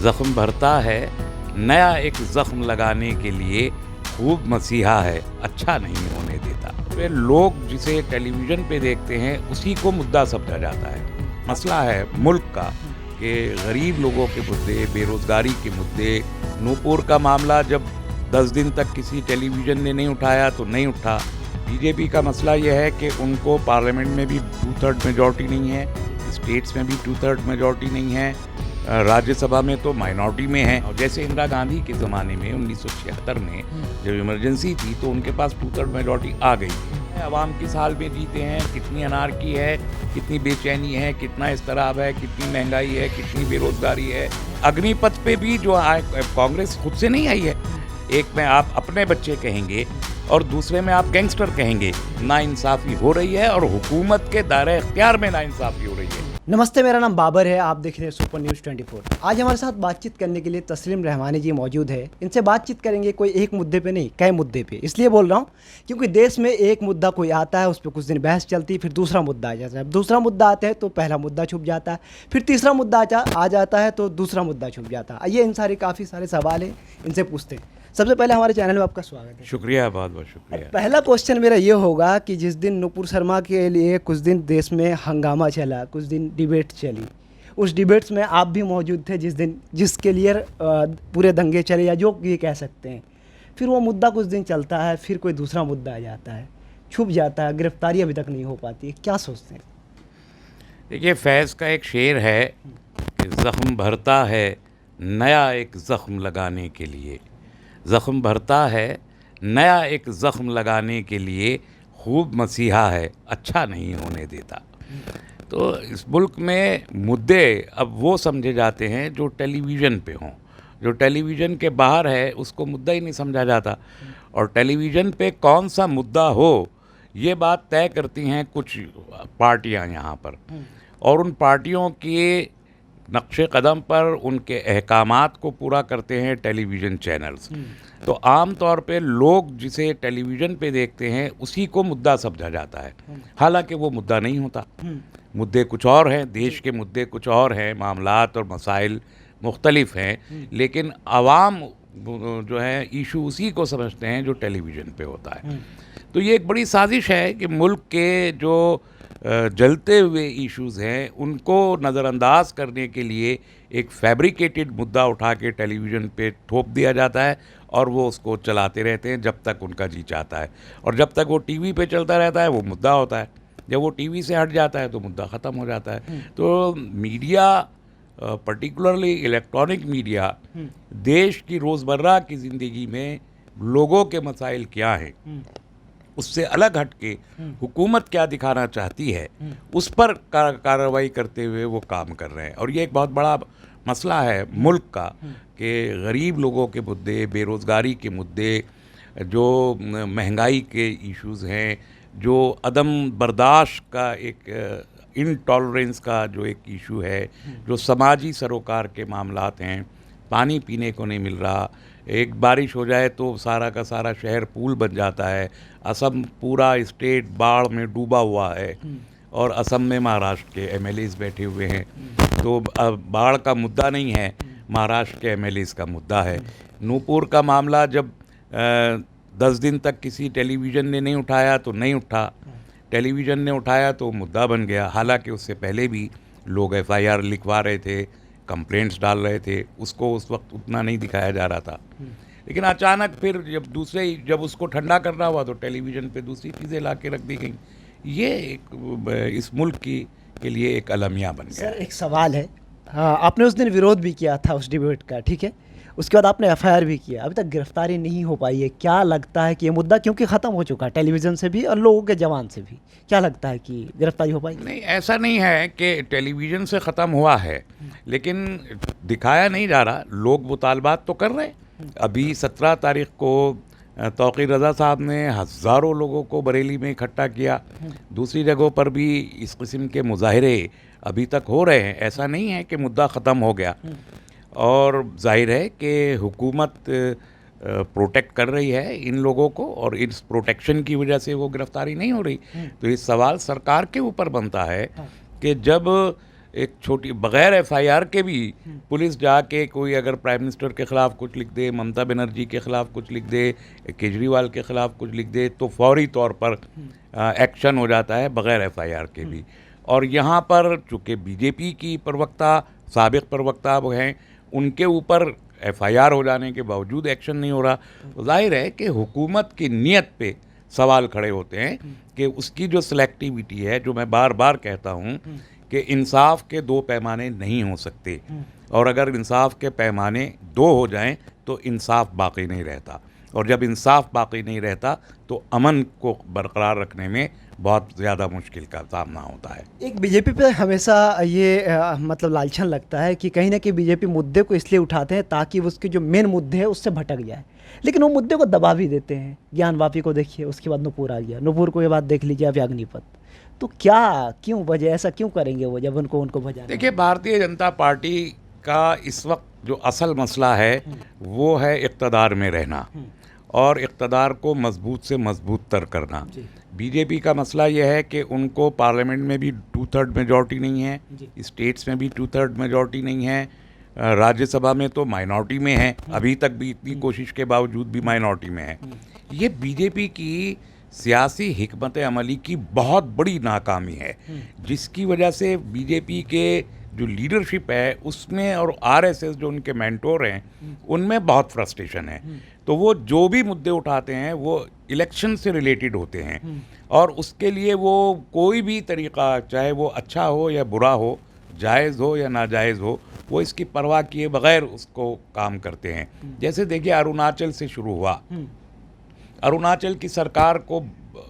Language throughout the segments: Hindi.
ज़ख्म भरता है, नया एक ज़ख्म लगाने के लिए खूब मसीहा है, अच्छा नहीं होने देता। वे लोग जिसे टेलीविज़न पे देखते हैं उसी को मुद्दा समझा जाता है। मसला है मुल्क का कि गरीब लोगों के मुद्दे, बेरोज़गारी के मुद्दे। नूपुर का मामला जब 10 दिन तक किसी टेलीविज़न ने नहीं उठाया तो नहीं उठा। बीजेपी का मसला यह है कि उनको पार्लियामेंट में भी 2/3 मेजॉरिटी नहीं है, स्टेट्स में भी 2/3 मेजॉरिटी नहीं है, राज्यसभा में तो माइनॉरिटी में है। और जैसे इंदिरा गांधी के ज़माने में 1976 में जब इमरजेंसी थी तो उनके पास 2/3 मेजॉरिटी आ गई थी। अवाम किस हाल में जीते हैं, कितनी अनारकी है, कितनी बेचैनी है, कितना इज़्तिराब है, कितनी महंगाई है, कितनी बेरोज़गारी है। अग्निपथ पे भी जो कांग्रेस खुद से नहीं आई है। एक में आप अपने बच्चे कहेंगे और दूसरे में आप गैंगस्टर कहेंगे। नाइंसाफ़ी हो रही है और हुकूमत के दायरे इख्तियार में नाइंसाफ़ी हो रही है। नमस्ते, मेरा नाम बाबर है। आप देख रहे हैं सुपर न्यूज़ 24। आज हमारे साथ बातचीत करने के लिए तस्लीम रहमानी जी मौजूद है। इनसे बातचीत करेंगे कोई एक मुद्दे पे नहीं, कई मुद्दे पे। इसलिए बोल रहा हूँ क्योंकि देश में एक मुद्दा कोई आता है, उस पर कुछ दिन बहस चलती है, फिर दूसरा मुद्दा आ जाता है। दूसरा मुद्दा आता है तो पहला मुद्दा छुप जाता है, फिर तीसरा मुद्दा आ जाता है तो दूसरा मुद्दा छुप जाता है। आइए इन काफ़ी सारे सवाल हैं, इनसे पूछते हैं। सबसे पहले हमारे चैनल में आपका स्वागत है। शुक्रिया, बहुत बहुत शुक्रिया। पहला क्वेश्चन मेरा ये होगा कि जिस दिन नुपुर शर्मा के लिए कुछ दिन देश में हंगामा चला, कुछ दिन डिबेट चली, उस डिबेट्स में आप भी मौजूद थे जिसके लिए पूरे दंगे चले या जो ये कह सकते हैं। फिर वो मुद्दा कुछ दिन चलता है, फिर कोई दूसरा मुद्दा आ जाता है, छुप जाता है, गिरफ्तारी अभी तक नहीं हो पाती है। क्या सोचते हैं? देखिए, फैज़ का एक शेर है कि ज़ख्म भरता है नया एक ज़ख्म लगाने के लिए। ज़ख्म भरता है नया एक ज़ख्म लगाने के लिए खूब मसीहा है, अच्छा नहीं होने देता। तो इस मुल्क में मुद्दे अब वो समझे जाते हैं जो टेलीविज़न पे हों। जो टेलीविज़न के बाहर है उसको मुद्दा ही नहीं समझा जाता। और टेलीविज़न पे कौन सा मुद्दा हो ये बात तय करती हैं कुछ पार्टियां यहाँ पर, और उन पार्टियों के नक्शे कदम पर उनके अहकामात को पूरा करते हैं टेलीविज़न चैनल्स। तो आम तौर पे लोग जिसे टेलीविज़न पे देखते हैं उसी को मुद्दा समझा जाता है, हालांकि वो मुद्दा नहीं होता। मुद्दे कुछ और हैं, देश के मुद्दे कुछ और हैं, मामलात और मसाइल मुख्तलिफ हैं, लेकिन आवाम जो है इशू उसी को समझते हैं जो टेलीविज़न पे होता है। तो ये एक बड़ी साजिश है कि मुल्क के जो जलते हुए इश्यूज़ हैं उनको नज़रअंदाज करने के लिए एक फैब्रिकेटेड मुद्दा उठा के टेलीविज़न पे थोप दिया जाता है और वो उसको चलाते रहते हैं जब तक उनका जी चाहता है। और जब तक वो टीवी पे चलता रहता है वो मुद्दा होता है, जब वो टीवी से हट जाता है तो मुद्दा ख़त्म हो जाता है। तो मीडिया, पर्टिकुलरली इलेक्ट्रॉनिक मीडिया, देश की रोज़मर्रा की ज़िंदगी में लोगों के मसाइल क्या हैं उससे अलग हट के हुकूमत क्या दिखाना चाहती है उस पर कार्रवाई करते हुए वो काम कर रहे हैं। और ये एक बहुत बड़ा मसला है मुल्क का कि गरीब लोगों के मुद्दे, बेरोज़गारी के मुद्दे, जो महंगाई के इश्यूज़ हैं, जो अदम बर्दाश्त का एक इनटॉलरेंस का जो एक इशू है, जो समाजी सरोकार के मामलात हैं, पानी पीने को नहीं मिल रहा, एक बारिश हो जाए तो सारा का सारा शहर पूल बन जाता है, असम पूरा स्टेट बाढ़ में डूबा हुआ है और असम में महाराष्ट्र के एमएलएज बैठे हुए हैं। तो बाढ़ का मुद्दा नहीं है, महाराष्ट्र के एमएलएज का मुद्दा है। नूपुर का मामला जब 10 दिन तक किसी टेलीविज़न ने नहीं उठाया तो नहीं उठा, टेलीविज़न ने उठाया तो मुद्दा बन गया। हालांकि उससे पहले भी लोग एफआईआर लिखवा रहे थे, कंप्लेंट्स डाल रहे थे, उसको उस वक्त उतना नहीं दिखाया जा रहा था। लेकिन अचानक फिर जब उसको ठंडा करना हुआ तो टेलीविज़न पे दूसरी चीज़ें ला के रख दी गई। ये एक इस मुल्क के लिए एक अलमिया बन गया। सर, एक सवाल है। हाँ, आपने उस दिन विरोध भी किया था उस डिबेट का, ठीक है। उसके बाद आपने एफआईआर भी किया, अभी तक गिरफ्तारी नहीं हो पाई है। क्या लगता है कि ये मुद्दा क्योंकि ख़त्म हो चुका है टेलीविज़न से भी और लोगों के जवान से भी, क्या लगता है कि गिरफ्तारी हो पाएगी? नहीं, ऐसा नहीं है कि टेलीविज़न से ख़त्म हुआ है, लेकिन दिखाया नहीं जा रहा। लोग मुतालबात तो कर रहे हैं। अभी 17 तारीख को तौक़ीर रज़ा साहब ने हज़ारों लोगों को बरेली में इकट्ठा किया। दूसरी जगहों पर भी इस किस्म के मुजाहरे अभी तक हो रहे हैं। ऐसा नहीं है कि मुद्दा ख़त्म हो गया। और जाहिर है कि हुकूमत प्रोटेक्ट कर रही है इन लोगों को और इस प्रोटेक्शन की वजह से वो गिरफ्तारी नहीं हो रही। तो ये सवाल सरकार के ऊपर बनता है कि जब एक छोटी बगैर एफआईआर के भी पुलिस जाके कोई अगर प्राइम मिनिस्टर के ख़िलाफ़ कुछ लिख दे, ममता बनर्जी के ख़िलाफ़ कुछ लिख दे, केजरीवाल के ख़िलाफ़ कुछ लिख दे, तो फौरी तौर पर एक्शन हो जाता है बगैर एफआईआर के भी। और यहाँ पर चूँकि बीजेपी की प्रवक्ता, साबिक़ प्रवक्ता वो हैं, उनके ऊपर एफआईआर हो जाने के बावजूद एक्शन नहीं हो रहा, तो जाहिर है कि हुकूमत की नीयत पे सवाल खड़े होते हैं कि उसकी जो सिलेक्टिविटी है, जो मैं बार बार कहता हूँ कि इंसाफ के दो पैमाने नहीं हो सकते, और अगर इंसाफ के पैमाने दो हो जाएं तो इंसाफ बाकी नहीं रहता, और जब इंसाफ बाकी नहीं रहता तो अमन को बरकरार रखने में बहुत ज़्यादा मुश्किल का सामना होता है। एक बीजेपी पे हमेशा ये मतलब लालछन लगता है कि कहीं ना कहीं बीजेपी मुद्दे को इसलिए उठाते हैं ताकि उसके जो मेन मुद्दे हैं उससे भटक जाए, लेकिन वो मुद्दे को दबा भी देते हैं। ज्ञान वापी को देखिए, उसके बाद नूपुर आ गया, नूपुर को ये बात देख लीजिए आप, अग्निपथ। तो क्या, क्यों वजह, ऐसा क्यों करेंगे वो जब उनको भजाना? देखिए, भारतीय जनता पार्टी का इस वक्त जो असल मसला है वो है इक़्तिदार में रहना और इक़्तिदार को मजबूत से मजबूत तर करना। बीजेपी का मसला यह है कि उनको पार्लियामेंट में भी 2/3 मेजॉरिटी नहीं है, स्टेट्स में भी 2/3 मेजॉरिटी नहीं है, राज्यसभा में तो माइनॉरिटी में है, अभी तक भी इतनी कोशिश के बावजूद भी माइनॉरिटी में है। ये बीजेपी की सियासी हिकमत अमली की बहुत बड़ी नाकामी है, जिसकी वजह से बीजेपी के जो लीडरशिप है उसमें और आरएसएस जो उनके मेंटोर हैं उनमें बहुत फ्रस्ट्रेशन है। तो वो जो भी मुद्दे उठाते हैं वो इलेक्शन से रिलेटेड होते हैं, और उसके लिए वो कोई भी तरीक़ा, चाहे वो अच्छा हो या बुरा हो, जायज़ हो या नाजायज़ हो, वो इसकी परवाह किए बगैर उसको काम करते हैं। जैसे देखिए, अरुणाचल से शुरू हुआ, अरुणाचल की सरकार को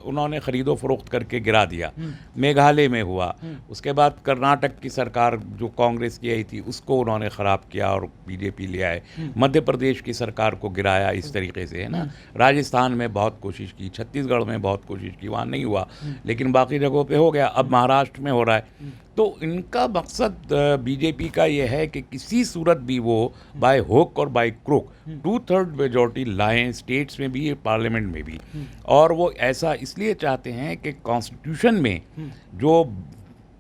उन्होंने ख़रीदो फरोख्त करके गिरा दिया, मेघालय में हुआ, उसके बाद कर्नाटक की सरकार जो कांग्रेस की आई थी उसको उन्होंने ख़राब किया और बीजेपी ले आए, मध्य प्रदेश की सरकार को गिराया इस तरीके से, है ना। राजस्थान में बहुत कोशिश की, छत्तीसगढ़ में बहुत कोशिश की, वहाँ नहीं हुआ, लेकिन बाकी जगहों पे हो गया, अब महाराष्ट्र में हो रहा है। तो इनका मकसद बीजेपी का ये है कि किसी सूरत भी वो बाय हुक और बाय क्रुक 2/3 मेजॉरिटी लाएं, स्टेट्स में भी, पार्लियामेंट में भी। और वो ऐसा इसलिए चाहते हैं कि कॉन्स्टिट्यूशन में जो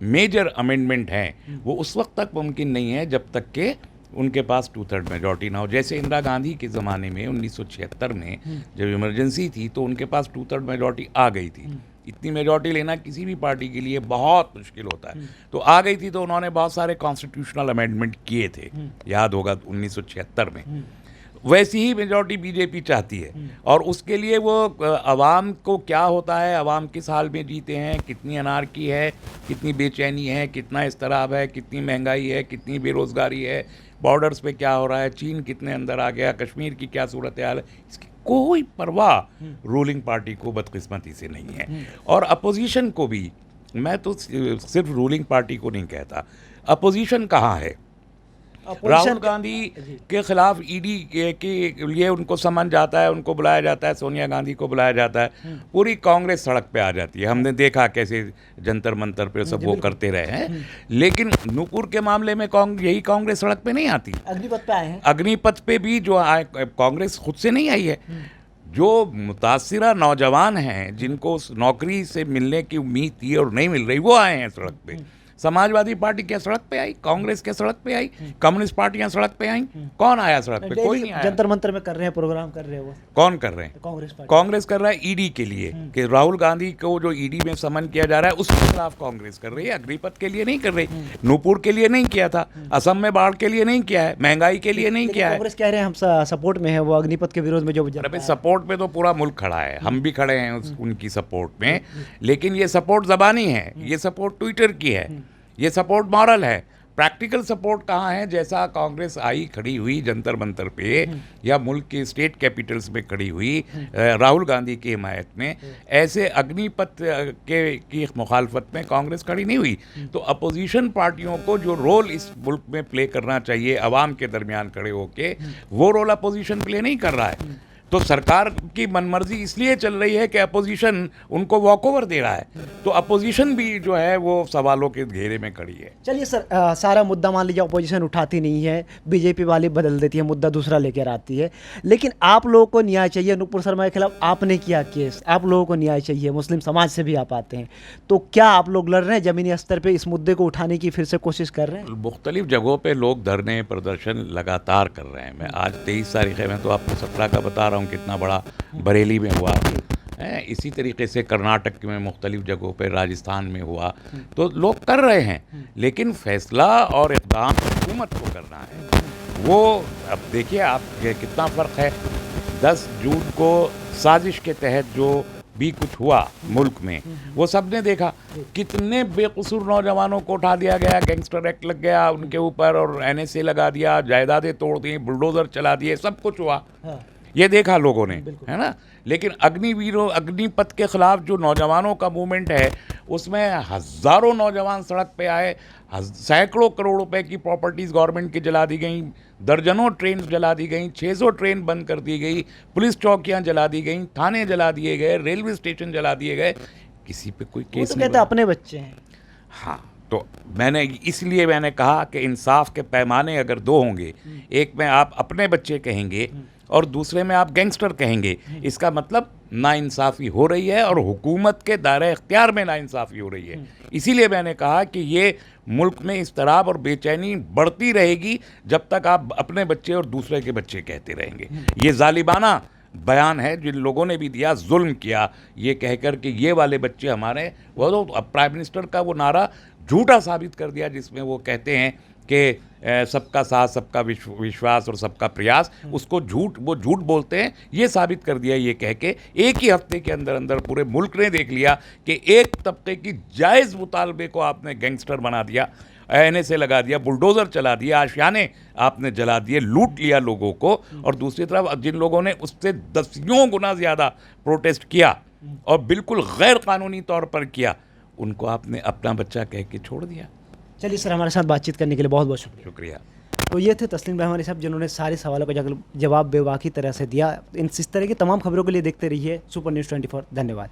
मेजर अमेंडमेंट हैं वो उस वक्त तक मुमकिन नहीं है जब तक कि उनके पास 2/3 मेजॉरिटी ना हो। जैसे इंदिरा गांधी के ज़माने में 1976 में जब इमरजेंसी थी तो उनके पास 2/3 मेजॉरिटी आ गई थी। इतनी मेजॉरिटी लेना किसी भी पार्टी के लिए बहुत मुश्किल होता है, तो आ गई थी, तो उन्होंने बहुत सारे कॉन्स्टिट्यूशनल अमेंडमेंट किए थे, याद होगा 1976 में। वैसी ही मेजॉरिटी बीजेपी चाहती है, और उसके लिए वो अवाम को क्या होता है, अवाम किस हाल में जीते हैं, कितनी अनारकी है, कितनी बेचैनी है, कितना इस्तराब है, कितनी महंगाई है, कितनी बेरोज़गारी है, बॉर्डर्स पे क्या हो रहा है, चीन कितने अंदर आ गया, कश्मीर की क्या सूरत हाल है, इसकी कोई परवाह रूलिंग पार्टी को बदकिस्मती से नहीं है। और अपोजिशन को भी, मैं तो सिर्फ रूलिंग पार्टी को नहीं कहता, अपोजिशन कहाँ है? राहुल गांधी के खिलाफ ईडी के लिए उनको समन जाता है, उनको बुलाया जाता है, सोनिया गांधी को बुलाया जाता है, पूरी कांग्रेस सड़क पे आ जाती है। हमने देखा कैसे जंतर मंतर पे सब वो करते रहे हैं, लेकिन नूपुर के मामले में यही कांग्रेस सड़क पे नहीं आती। अग्निपथ पे आए हैं, अग्निपथ पे भी जो आए, कांग्रेस खुद से नहीं आई है। जो मुतासिरा नौजवान हैं जिनको उस नौकरी से मिलने की उम्मीद थी और नहीं मिल रही, वो आए हैं सड़क पे। समाजवादी पार्टी क्या सड़क पे आई? कांग्रेस क्या सड़क पे आई? कम्युनिस्ट पार्टियां सड़क पे आई? कौन आया सड़क पे? कोई नहीं आया। जंतर मंतर में कर रहे हैं, प्रोग्राम कर रहे हैं, वो कौन कर रहे हैं? कांग्रेस कर रहा है ईडी के लिए, कि राहुल गांधी को जो ईडी में समन किया जा रहा है उसके खिलाफ कांग्रेस कर रही है। अग्निपथ के लिए नहीं कर रही, नूपुर के लिए नहीं किया था, असम में बाढ़ के लिए नहीं किया है, महंगाई के लिए नहीं किया है। कांग्रेस कह रहे हैं हम सपोर्ट में है, वो अग्निपथ के विरोध में जो सपोर्ट में तो पूरा मुल्क खड़ा है, हम भी खड़े हैं उनकी सपोर्ट में, लेकिन ये सपोर्ट ज़बानी है, ये सपोर्ट ट्विटर की है, ये सपोर्ट मॉरल है। प्रैक्टिकल सपोर्ट कहाँ है? जैसा कांग्रेस आई, खड़ी हुई जंतर मंतर पे या मुल्क के स्टेट कैपिटल्स में खड़ी हुई राहुल गांधी की हिमायत में, ऐसे अग्निपथ की मुखालफत में कांग्रेस खड़ी नहीं हुई। तो अपोजिशन पार्टियों को जो रोल इस मुल्क में प्ले करना चाहिए अवाम के दरमियान खड़े होके, वो रोल अपोजिशन प्ले नहीं कर रहा है। तो सरकार की मनमर्जी इसलिए चल रही है कि अपोजिशन उनको वॉकओवर दे रहा है, तो अपोजिशन भी जो है वो सवालों के घेरे में खड़ी है। चलिए सर, सारा मुद्दा मान लीजिए अपोजिशन उठाती नहीं है, बीजेपी वाली बदल देती है, मुद्दा दूसरा लेकर आती है, लेकिन आप लोगों को न्याय चाहिए। नुपुर शर्मा के खिलाफ आपने किया केस, आप लोगों को न्याय चाहिए, मुस्लिम समाज से भी आप आते हैं, तो क्या आप लोग लड़ रहे हैं ज़मीनी स्तर पर इस मुद्दे को उठाने की फिर से कोशिश कर रहे हैं? मुख्तलिफ जगहों पे लोग धरने प्रदर्शन लगातार कर रहे हैं। मैं आज 23 तारीख है, मैं तो आपको 17 का बता रहा हूँ कितना बड़ा बरेली में हुआ है। इसी तरीके से कर्नाटक में मुख्तलिफ जगहों पे, राजस्थान में हुआ, तो लोग कर रहे हैं, लेकिन फैसला और इक़दाम हुकूमत को करना है। वो अब देखिए आप कितना फ़र्क है। 10 जून को साजिश के तहत जो भी कुछ हुआ मुल्क में, वो सब ने देखा। कितने बेकसूर नौजवानों को उठा दिया गया, गैंगस्टर एक्ट लग गया उनके ऊपर और NSA लगा दिया, जायदादें तोड़ दी, बुलडोज़र चला दिए, सब कुछ हुआ। ये देखा लोगों ने, है ना। लेकिन अग्निवीरों, अग्निपथ के ख़िलाफ़ जो नौजवानों का मूवमेंट है, उसमें हज़ारों नौजवान सड़क पे आए, सैकड़ों करोड़ रुपए की प्रॉपर्टीज़ गवर्नमेंट की जला दी गई, दर्जनों ट्रेन जला दी गई, 600 ट्रेन बंद कर दी गई, पुलिस चौकियां जला दी गई, थाने जला दिए गए, रेलवे स्टेशन जला दिए गए, किसी पे कोई केस तो नहीं कहते अपने बच्चे हैं। हाँ, तो इसलिए मैंने कहा कि इंसाफ के पैमाने अगर दो होंगे, एक में आप अपने बच्चे कहेंगे और दूसरे में आप गैंगस्टर कहेंगे, इसका मतलब नाइंसाफ़ी हो रही है और हुकूमत के दायरे इख्तियार में नाइंसाफ़ी हो रही है। इसीलिए मैंने कहा कि ये मुल्क में इज़्तिराब और बेचैनी बढ़ती रहेगी जब तक आप अपने बच्चे और दूसरे के बच्चे कहते रहेंगे। ये ज़ालिमाना बयान है जिन लोगों ने भी दिया, जुल्म किया, ये कहकर कि ये वाले बच्चे हमारे, वो तो अब प्राइम मिनिस्टर का वो नारा झूठा साबित कर दिया जिसमें वो कहते हैं कि सबका साथ, सबका विश्वास और सबका प्रयास, उसको वो झूठ बोलते हैं, ये साबित कर दिया ये कह के। एक ही हफ्ते के अंदर अंदर पूरे मुल्क ने देख लिया कि एक तबके की जायज़ मुतालबे को आपने गैंगस्टर बना दिया, NSA लगा दिया, बुलडोज़र चला दिया, आशियाने आपने जला दिए, लूट लिया लोगों को। और दूसरी तरफ जिन लोगों ने उससे 10 गुना ज़्यादा प्रोटेस्ट किया और बिल्कुल गैर कानूनी तौर पर किया, उनको आपने अपना बच्चा कह के छोड़ दिया। चलिए सर, हमारे साथ बातचीत करने के लिए बहुत बहुत शुक्रिया। शुक्रिया। तो ये थे तस्लीम रहमानी साहब, जिन्होंने सारे सवालों का जवाब बेबाकी तरह से दिया। इस तरह की तमाम खबरों के लिए देखते रहिए सुपर न्यूज़ 24। धन्यवाद।